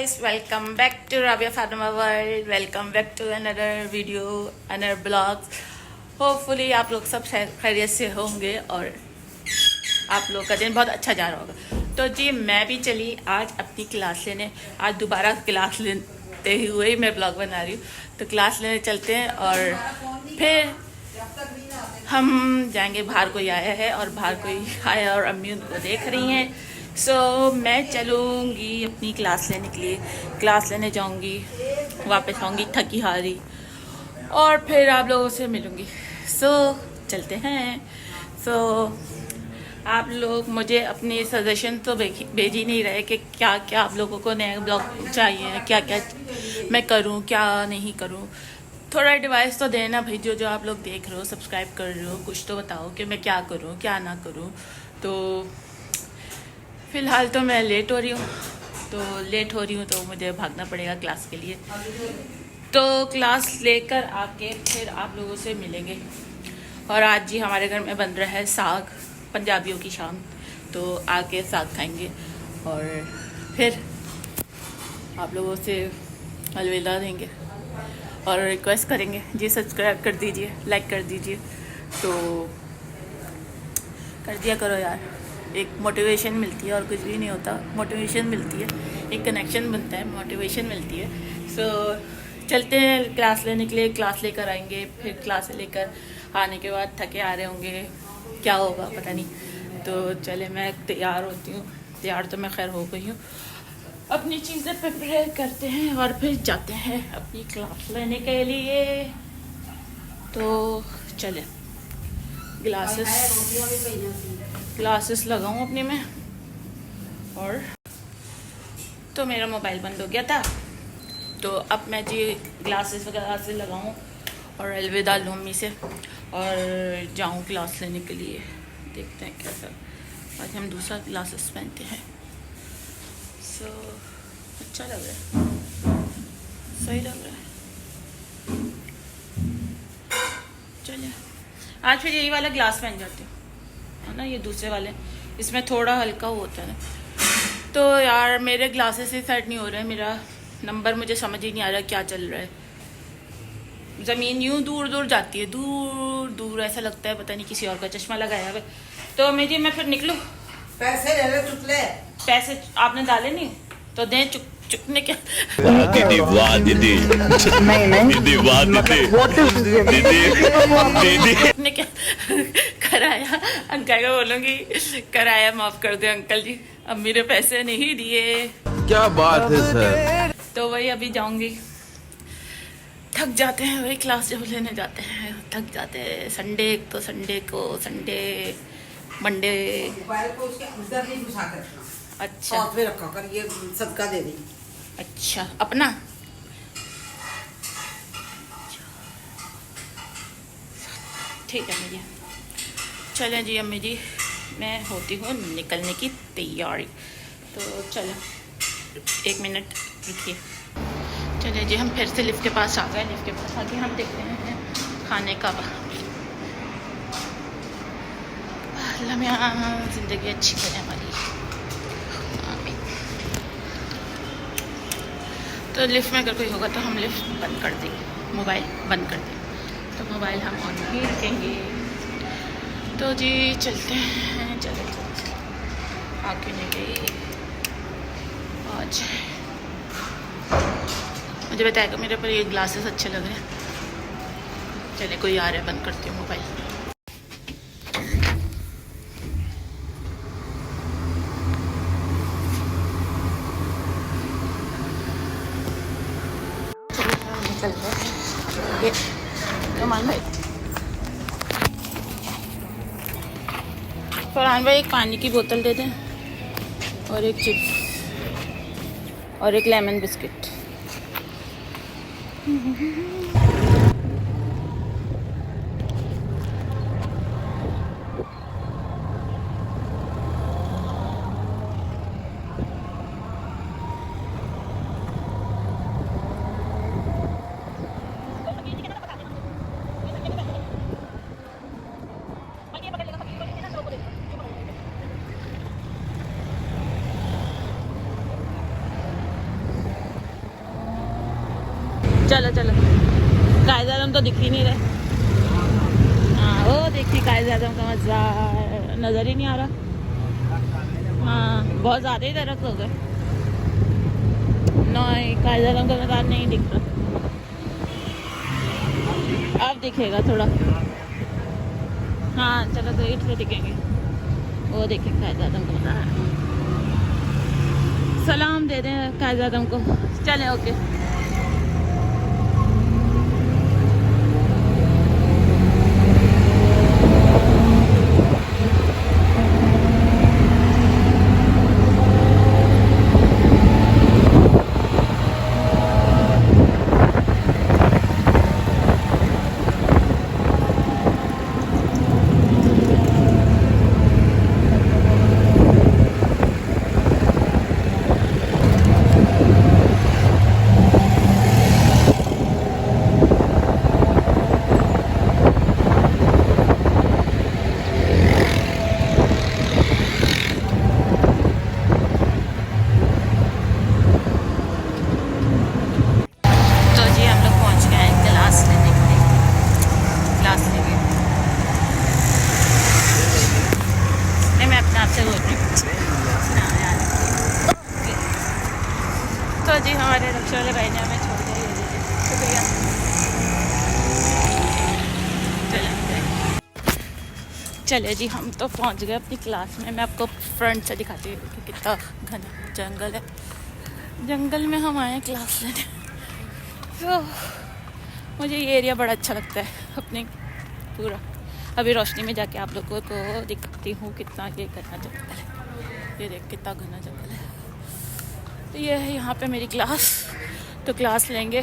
guys, welcome back to Rabia Fatima World. Welcome back to another video, another blog. Hopefully आप लोग सब खैरियत से होंगे और आप लोग का दिन बहुत अच्छा जा रहा होगा। तो जी मैं भी चली आज अपनी क्लास लेने। आज दोबारा क्लास लेते हुए ही मैं ब्लॉग बना रही हूँ। तो क्लास लेने चलते हैं और फिर हम जाएंगे। बाहर कोई आया है और बाहर कोई आया और अम्मी उनको देख रही हैं। सो मैं चलूँगी अपनी क्लास लेने के लिए। क्लास लेने जाऊँगी, वापस आऊँगी थकी हारी और फिर आप लोगों से मिलूँगी। सो चलते हैं। सो आप लोग मुझे अपनी सजेशन तो भेज ही नहीं रहे कि क्या क्या आप लोगों को नया ब्लॉग चाहिए, क्या क्या मैं करूँ क्या नहीं करूँ। थोड़ा एडवाइस तो देना भाई, जो आप लोग देख रहे हो, सब्सक्राइब कर रहे हो, कुछ तो बताओ कि मैं क्या करूँ क्या ना करूँ। तो फ़िलहाल तो मैं लेट हो रही हूँ तो मुझे भागना पड़ेगा क्लास के लिए। तो क्लास लेकर आके फिर आप लोगों से मिलेंगे। और आज जी हमारे घर में बन रहा है साग, पंजाबियों की शाम। तो आके साग खाएंगे और फिर आप लोगों से अलविदा देंगे और रिक्वेस्ट करेंगे जी सब्सक्राइब कर दीजिए, लाइक कर दीजिए। तो कर दिया करो यार, एक मोटिवेशन मिलती है और कुछ भी नहीं होता। मोटिवेशन मिलती है, एक कनेक्शन बनता है, मोटिवेशन मिलती है। सो चलते हैं क्लास लेने के लिए। क्लास लेकर आएंगे, फिर क्लास लेकर आने के बाद थके आ रहे होंगे, क्या होगा पता नहीं। तो चले मैं तैयार होती हूँ। तैयार तो मैं खैर हो गई हूँ। अपनी चीज़ें प्रिपेयर करते हैं और फिर जाते हैं अपनी क्लास लेने के लिए। तो चले ग्लासेस लगाऊं अपने में। और तो मेरा मोबाइल बंद हो गया था, तो अब मैं जी ग्लासेस वगैरह से लगाऊं और अलविदा लूँ अम्मी से और जाऊं क्लास लेने के लिए। देखते हैं कैसा। आज हम दूसरा ग्लासेस पहनते हैं। सो अच्छा लग रहा है, सही लग रहा है। चलिए आज फिर यही वाला ग्लास पहन जाती हूँ, है ना। ये दूसरे वाले इसमें थोड़ा हल्का होता है ना। तो यार मेरे ग्लासेस से सेट नहीं हो रहा है, मेरा नंबर मुझे समझ ही नहीं आ रहा क्या चल रहा है। ज़मीन यूँ दूर दूर जाती है, दूर दूर ऐसा लगता है पता नहीं किसी और का चश्मा लगाया हुआ। तो मैं फिर निकलूँ। पैसे ले ले चुटले। पैसे आपने डाले नहीं तो दें। चुकने क्या दीदी वाह दीदी दीदी वाह दीदी चुकने क्या कराया अंकल को बोलूँगी कराया माफ़ कर दे अंकल जी, अम्मी ने पैसे नहीं दिए। क्या बात है सर। तो वही अभी जाऊंगी। थक जाते हैं वही क्लास जब लेने जाते हैं, थक जाते हैं। संडे मंडे मोबाइल को उसके अंदर नहीं घुसा कर रखना। अच्छा साथ में रखा कर, ये सबका दे दी। अच्छा अपना ठीक है अम्मी जी। चलें जी अम्मी जी, मैं होती हूँ निकलने की तैयारी। तो चलो 1 मिनट रुकिए। चलिए जी हम फिर से लिफ्ट के पास आ गए। लिफ्ट के पास आके हम देखते हैं खाने का। लम्हा ज़िंदगी अच्छी करे हमारी। आमीन। तो लिफ्ट में अगर कोई होगा तो हम लिफ्ट बंद कर देंगे, मोबाइल बंद कर देंगे। तो मोबाइल हम ऑन ही रखेंगे। तो जी चलते हैं। चलो आके नहीं गई आज। मुझे बताएगा मेरे पर ये ग्लासेस अच्छे लग रहे हैं। चले कोई आ रहा है, बंद करती हूँ मोबाइल। चल रहे कमान भाई, फरहान भाई एक पानी की बोतल दे दें और एक चिप्स और एक लेमन बिस्किट। चलो चलो, कायद आजम तो दिख ही नहीं रहे। हाँ वो देखिए कायद आजम का मजा नज़र ही नहीं आ रहा। हाँ बहुत ज़्यादा ही दरख्त हो गए। नहीं कायद आजम का मैदान नहीं दिख रहा, अब दिखेगा थोड़ा। हाँ चलो तो ईट से दिखेंगे। वो देखिए कायद आजम का मैदान, सलाम दे दें कायद आजम को। चलें ओके। तो जी हमारे रिक्शा वाले भाई ने हमें छोड़ दिया, ये लीजिए, शुक्रिया। चले जी हम तो पहुंच गए अपनी क्लास में। मैं आपको फ्रंट से दिखाती हूँ कि कितना घना जंगल है। जंगल में हम आए क्लास लेने। तो मुझे ये एरिया बड़ा अच्छा लगता है अपने पूरा। अभी रोशनी में जाके आप लोगों को दिखाती हूँ कितना ये घना जंगल है। ये देख कितना घना जंगल है। तो ये है यहाँ पे मेरी क्लास। तो क्लास लेंगे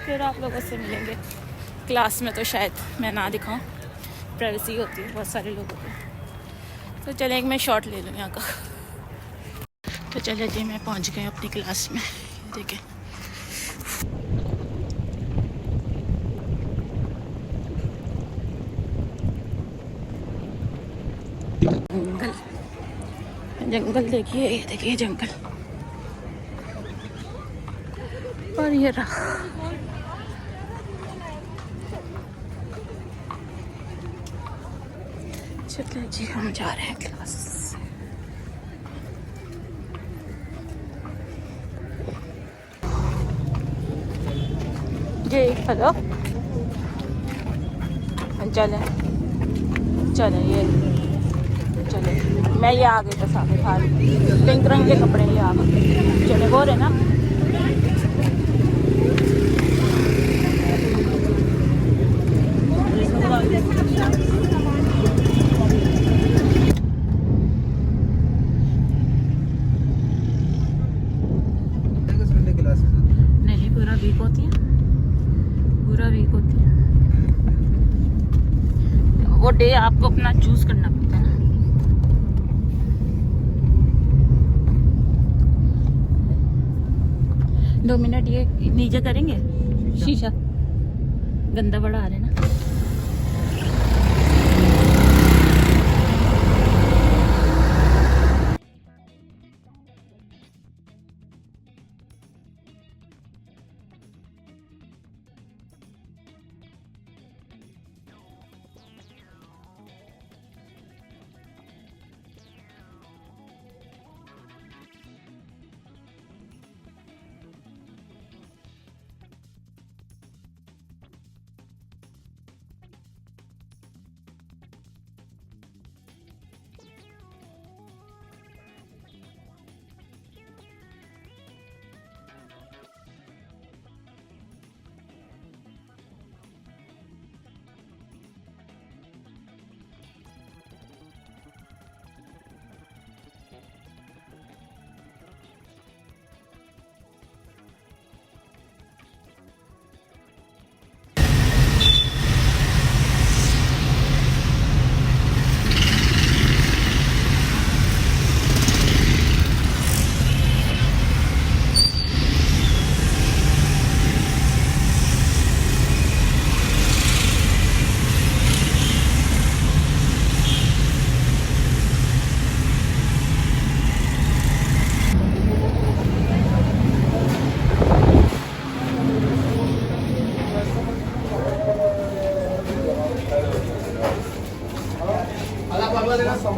फिर आप लोगों से मिलेंगे। क्लास में तो शायद मैं ना दिखाऊं, प्राइवेसी होती है बहुत सारे लोगों को। तो चलें एक मैं शॉट ले लूँ यहाँ का। तो चले जी मैं पहुँच गई अपनी क्लास में। देखिए जंगल, जंगल देखिए, ये देखिए जंगल। और ये रहा चलिए जी हम जा रहे हैं क्लास। जी हेलो, चलें चलें ये चले। मैं ये आ गई बस आगे खाली पिंक रंग के कपड़े ये आ गए। चले वो रहे ना। नहीं पूरा वीक होती है, पूरा वीक होती है। वो डे आपको अपना चूज करना पड़ता है ना। दो मिनट ये नीचे करेंगे, शीशा गंदा बड़ा आ रहा है ना।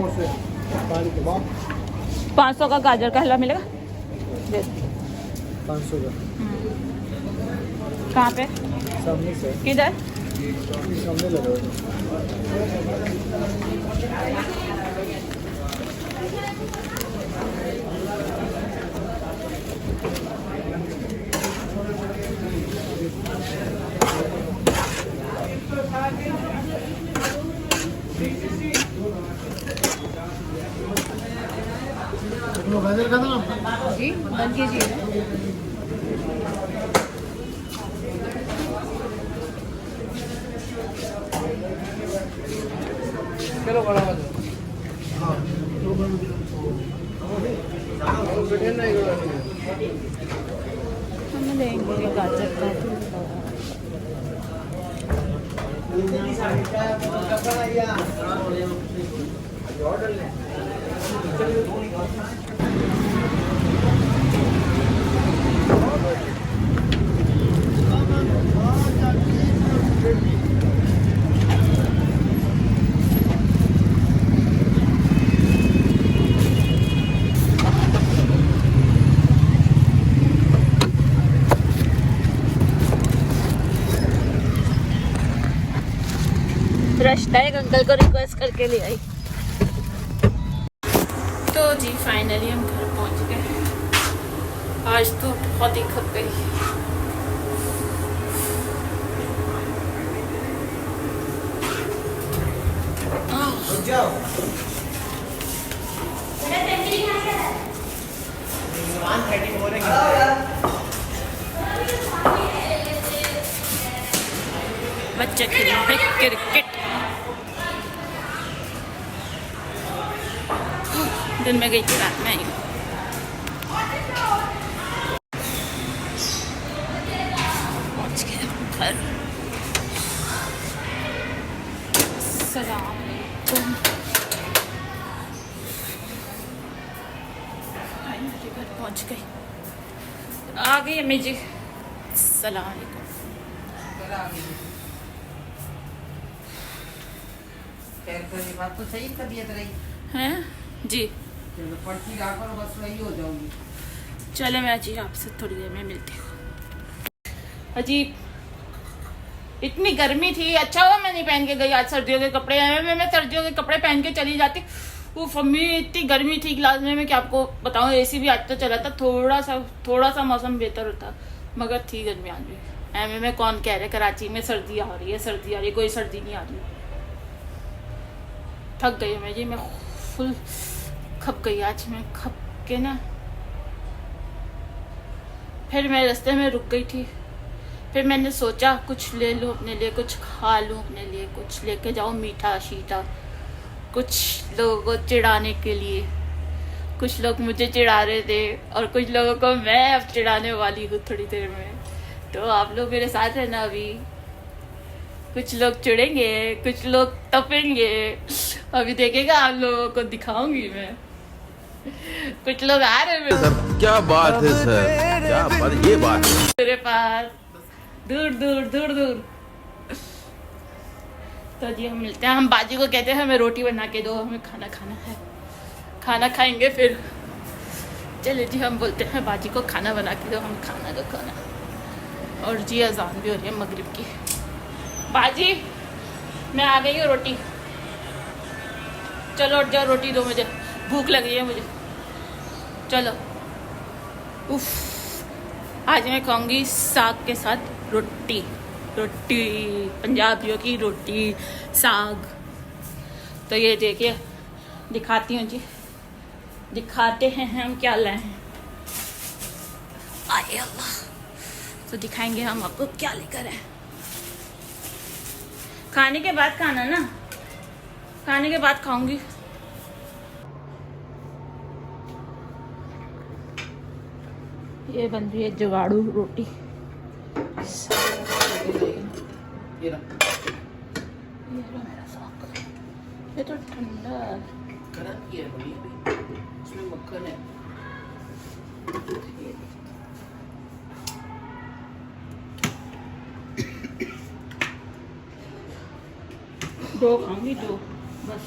समोसे पानी कबाब 500 का गाजर का हलवा मिलेगा। दे दो। 500 का कहाँ पे? सामने से किधर? सामने लगा हुआ है। वो गाजर का था ना जी 1 kg है। चलो बड़ा वाला हाँ हम लेंगे गाजर का। रश्ता एक अंकल को रिक्वेस्ट करके ले आई। तो जी फाइनली हम घर पहुंच गए। आज तो बहुत ही खप गई। बच्चे खेल रहे हैं क्रिकेट। दिन में गई थी, रात में आई। पहुंच गए घर। सलाम अलैकुम। घर पहुंच गई। आ गई अम्मी जी। सलाम अलैकुम। बात तो सही तबीयत रही हैं जी। चलो पर्ची ला कर बस वही हो जाऊंगी। चलो मैं जी आपसे थोड़ी देर में मिलती हूँ। अजीब इतनी गर्मी थी। अच्छा हुआ मैं नहीं पहन के गई आज सर्दियों के कपड़े। मैं सर्दियों के कपड़े पहन के चली जाती। वो मम्मी इतनी गर्मी थी क्लास में, मैं क्या आपको बताऊँ। एसी भी आज तो चला था। थोड़ा सा मौसम बेहतर होता, मगर थी गर्मी आज भी। एम में कौन कह रहे कराची में सर्दी आ रही है, सर्दी आ रही है। कोई सर्दी नहीं आ रही। थक गई मैं जी। मैं फुल खप गई आज। मैं खप के ना, फिर मैं रास्ते में रुक गई थी। फिर मैंने सोचा कुछ ले लूँ अपने लिए, कुछ खा लूँ अपने लिए, कुछ लेके जाऊँ मीठा शीठा, कुछ लोगों को चिढ़ाने के लिए। कुछ लोग मुझे चिढ़ा रहे थे और कुछ लोगों को मैं अब चिढ़ाने वाली हूँ थोड़ी देर में। तो आप लोग मेरे साथ रहना अभी। कुछ लोग चिढ़ेंगे, कुछ लोग तपेंगे। अभी देखेगा आप लोगों को दिखाऊंगी मैं। कुछ लोग आ रहे हैं सर क्या बात है सर, क्या पर ये बात है मेरे पास, दूर दूर दूर दूर। तो जी हम मिलते हैं। हम बाजी को कहते हैं हमें रोटी बना के दो, हमें खाना खाना है। खाना खाएंगे फिर। चले जी हम बोलते हैं बाजी को खाना बना के दो, हम खाना दो खाना। और जी अजान भी हो रही है मगरिब की। बाजी मैं आ गई हूँ, रोटी चलो उठ जाओ, रोटी दो मुझे, भूख लग रही है मुझे। चलो। उफ आज मैं खाऊंगी साग के साथ रोटी। रोटी पंजाबियों की रोटी साग। तो ये देखिए दिखाती हूँ जी, दिखाते हैं हम क्या लाए हैं। आए अल्लाह। तो दिखाएंगे हम आपको क्या लेकर है। खाने के बाद खाना ना, खाने के बाद खाऊंगी। ये बन रही है जुगाड़ू रोटी। ये लो। ये लो मेरा साग। ये तो ठंडा गरम किया है बड़ी अभी, इसमें मक्खन है। दो खाऊंगी, दो बस।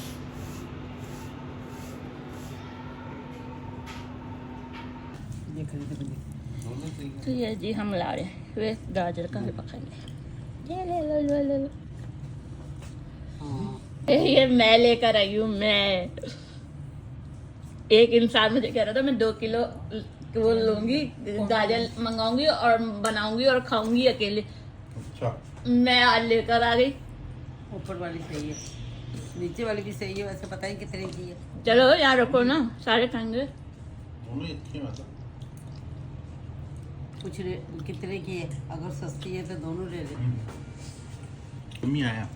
खरीदे बने। तो ये जी हम ला रहे हैं वे गाजर का हलवा खाएंगे। ये ले लो लो लो लो। हाँ ये मैं लेकर आई हूँ मैं। एक इंसान मुझे कह रहा था मैं 2 किलो वो लूंगी गाजर मंगाऊंगी और बनाऊंगी और खाऊंगी अकेले। अच्छा मैं आज लेकर आ गई। ऊपर वाली सही है, नीचे वाली भी सही है, वैसे पता ही कितने की है। चलो यहाँ रखो ना, सारे खाएंगे। दोनों ही अच्छी मतलब कुछ कितने की है, अगर सस्ती है तो दोनों ले ले। कमी आया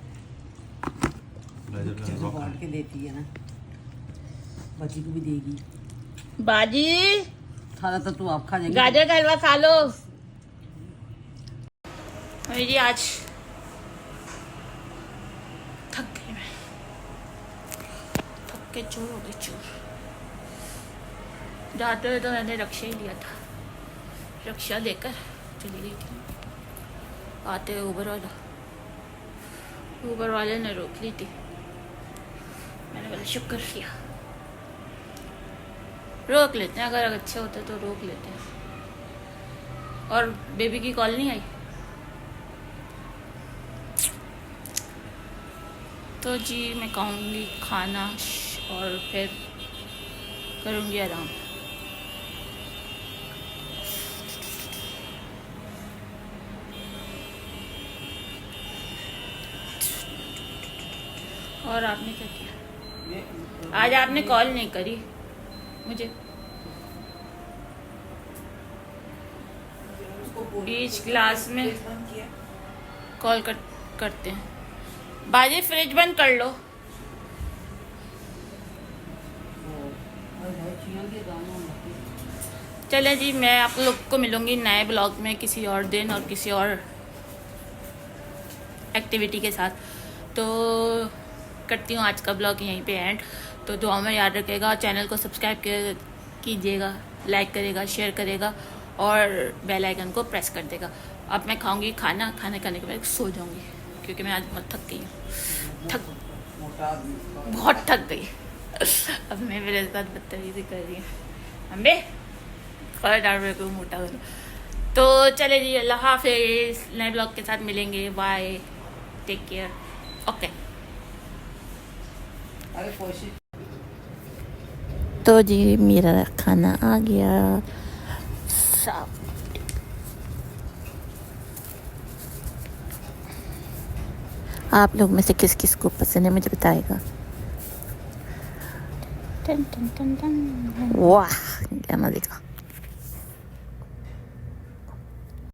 गाजर का जो हलवा बांट के देती है ना, बच्ची को भी देगी। बाजी खाना तो तू आप खा जाएगी। गाजर का हलवा खा लो। जी आज थक गई मैं, थक के चूर हो गई चूर। जाते हुए तो मैंने रक्षा ही लिया था, रक्षा लेकर चली गई थी। आते हुए ऊबर वाले ने रोक ली थी। मैंने बोला शुक्र किया, रोक लेते हैं, अगर अच्छे होते तो रोक लेते हैं। और बेबी की कॉल नहीं आई तो जी मैं खाऊंगी खाना और फिर करूंगी आराम। और आपने क्या किया आज? आपने कॉल नहीं करी मुझे। बीच क्लास में कॉल करते हैं। बाजी फ्रिज बंद कर लो। चले जी, मैं आप लोग को मिलूंगी नए ब्लॉग में किसी और दिन और किसी और एक्टिविटी के साथ। तो करती हूँ आज का ब्लॉग यहीं पे एंड। तो दुआ में याद रखेगा, चैनल को सब्सक्राइब कीजिएगा, लाइक करेगा, शेयर करेगा और बेल आइकन को प्रेस कर देगा। अब मैं खाऊंगी खाना खाने के बाद सो जाऊंगी क्योंकि मैं आज बहुत थक गई हूँ, बहुत थक गई। अब मैं मेरे साथ बदतमीजी कर रही हूँ। अम्बे खैर डाल मेरे को मोटा करो। तो चले जी, अल्लाह हाफिज। नए ब्लॉग के साथ मिलेंगे। Bye, take care, okay. अरे कोशिश। तो जी मेरा खाना आ गया साफ। आप लोग में से किस किस को पसंद है मुझे बताएगा। टन टन टन टन। वाह क्या मजे का।